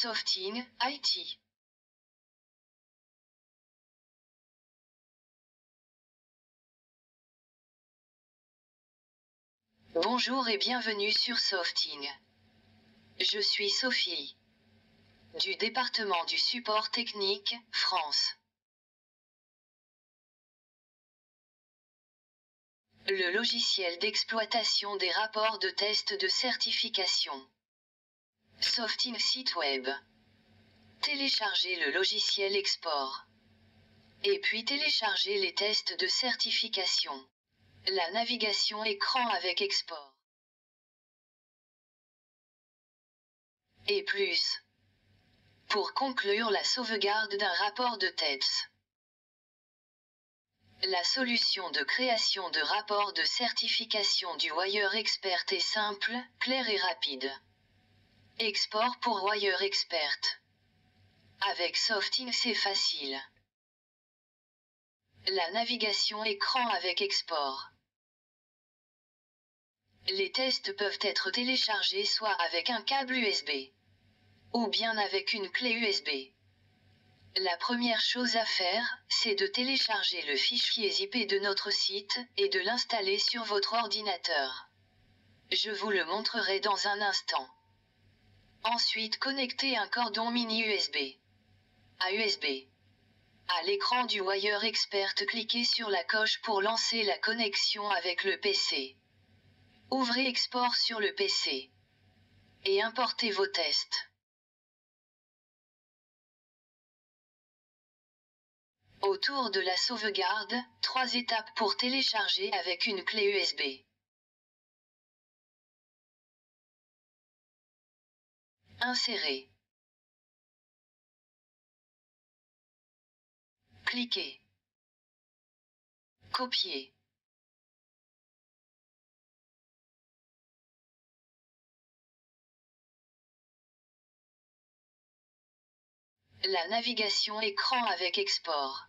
Softing, IT. Bonjour et bienvenue sur Softing. Je suis Sophie. Du département du support technique, France. Le logiciel d'exploitation des rapports de test de certification. Softing site web. Téléchargez le logiciel export. Et puis téléchargez les tests de certification. La navigation écran avec export. Et plus. Pour conclure la sauvegarde d'un rapport de TEPS. La solution de création de rapport de certification du Wire Expert est simple, claire et rapide. Export pour Wire Expert. Avec Softing c'est facile. La navigation écran avec export. Les tests peuvent être téléchargés soit avec un câble USB, ou bien avec une clé USB. La première chose à faire, c'est de télécharger le fichier zip de notre site, et de l'installer sur votre ordinateur. Je vous le montrerai dans un instant. Ensuite connectez un cordon mini USB à USB. À l'écran du Wire Expert, cliquez sur la coche pour lancer la connexion avec le PC. Ouvrez Export sur le PC. Et importez vos tests. Autour de la sauvegarde, 3 étapes pour télécharger avec une clé USB. Insérer. Cliquez. Copier. La navigation écran avec export.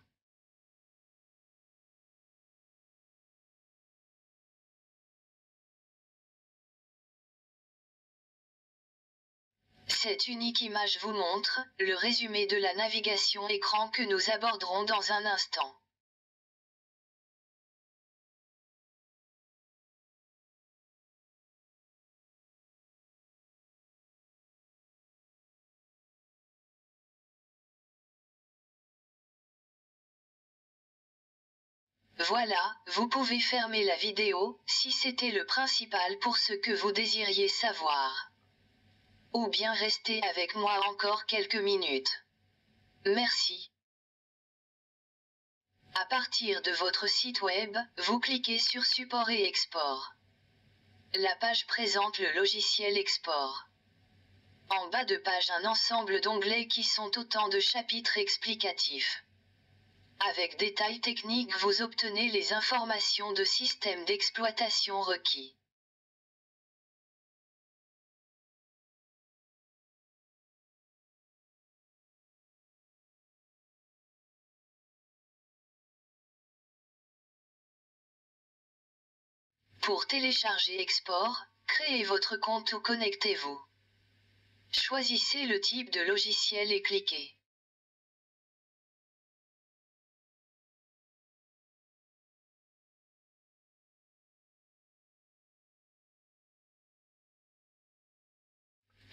Cette unique image vous montre le résumé de la navigation écran que nous aborderons dans un instant. Voilà, vous pouvez fermer la vidéo, si c'était le principal pour ce que vous désiriez savoir. Ou bien rester avec moi encore quelques minutes. Merci. À partir de votre site web, vous cliquez sur Support et Export. La page présente le logiciel export. En bas de page, un ensemble d'onglets qui sont autant de chapitres explicatifs. Avec détails techniques, vous obtenez les informations de système d'exploitation requis. Pour télécharger Export, créez votre compte ou connectez-vous. Choisissez le type de logiciel et cliquez.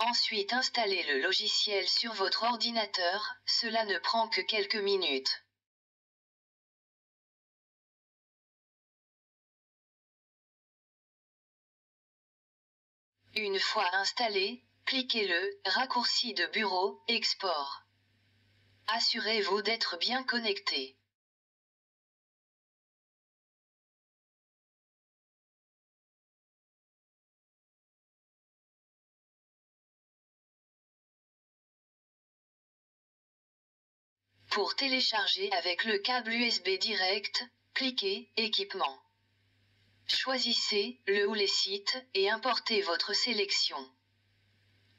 Ensuite installez le logiciel sur votre ordinateur, cela ne prend que quelques minutes. Une fois installé, cliquez le raccourci de bureau, Export. Assurez-vous d'être bien connecté. Pour télécharger avec le câble USB direct, cliquez Équipement. Choisissez le ou les sites et importez votre sélection.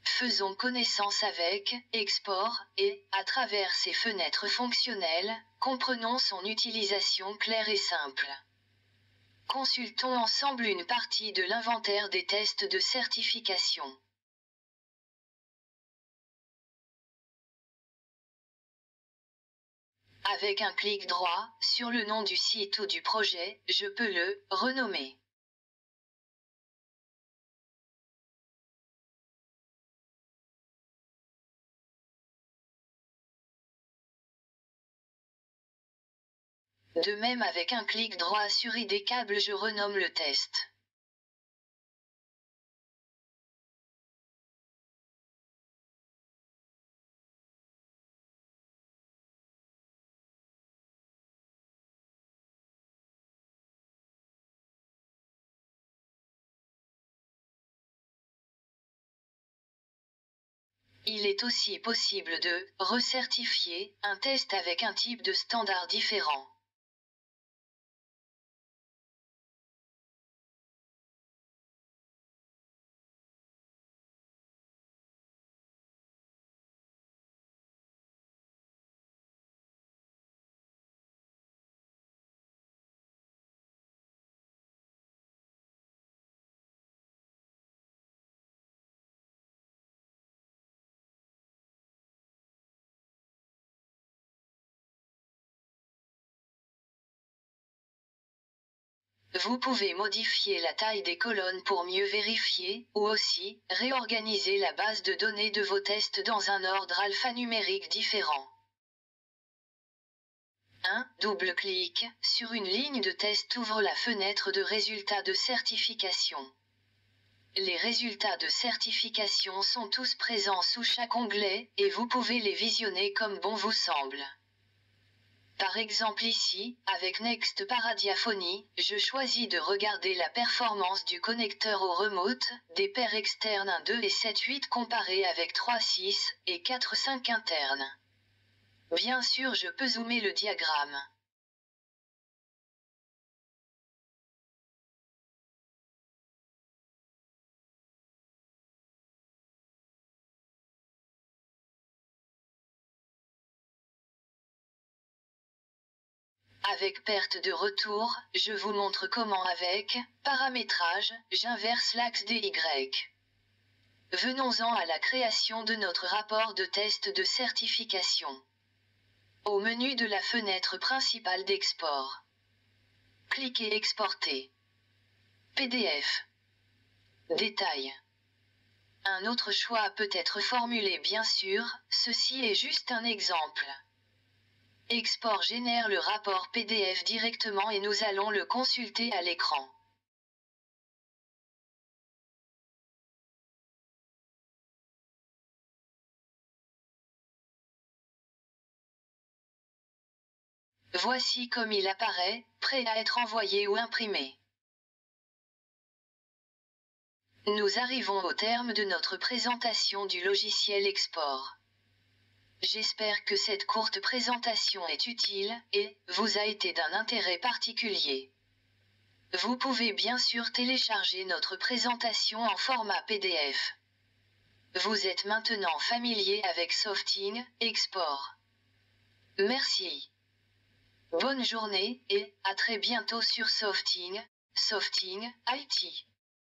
Faisons connaissance avec Export et, à travers ces fenêtres fonctionnelles, comprenons son utilisation claire et simple. Consultons ensemble une partie de l'inventaire des tests de certification. Avec un clic droit sur le nom du site ou du projet, je peux le renommer. De même avec un clic droit sur ID câble je renomme le test. Il est aussi possible de recertifier un test avec un type de standard différent. Vous pouvez modifier la taille des colonnes pour mieux vérifier, ou aussi, réorganiser la base de données de vos tests dans un ordre alphanumérique différent. Un double-clic sur une ligne de test ouvre la fenêtre de résultats de certification. Les résultats de certification sont tous présents sous chaque onglet, et vous pouvez les visionner comme bon vous semble. Par exemple ici, avec Next Paradiaphonie, je choisis de regarder la performance du connecteur au remote, des paires externes 1, 2 et 7, 8 comparées avec 3, 6 et 4, 5 internes. Bien sûr je peux zoomer le diagramme. Avec perte de retour, je vous montre comment avec paramétrage, j'inverse l'axe des Y. Venons-en à la création de notre rapport de test de certification. Au menu de la fenêtre principale d'export. Cliquez Exporter. PDF. Détail. Un autre choix peut être formulé bien sûr, ceci est juste un exemple. Export génère le rapport PDF directement et nous allons le consulter à l'écran. Voici comme il apparaît, prêt à être envoyé ou imprimé. Nous arrivons au terme de notre présentation du logiciel Export. J'espère que cette courte présentation est utile, et vous a été d'un intérêt particulier. Vous pouvez bien sûr télécharger notre présentation en format PDF. Vous êtes maintenant familier avec Softing, Export. Merci. Bonne journée, et à très bientôt sur Softing IT.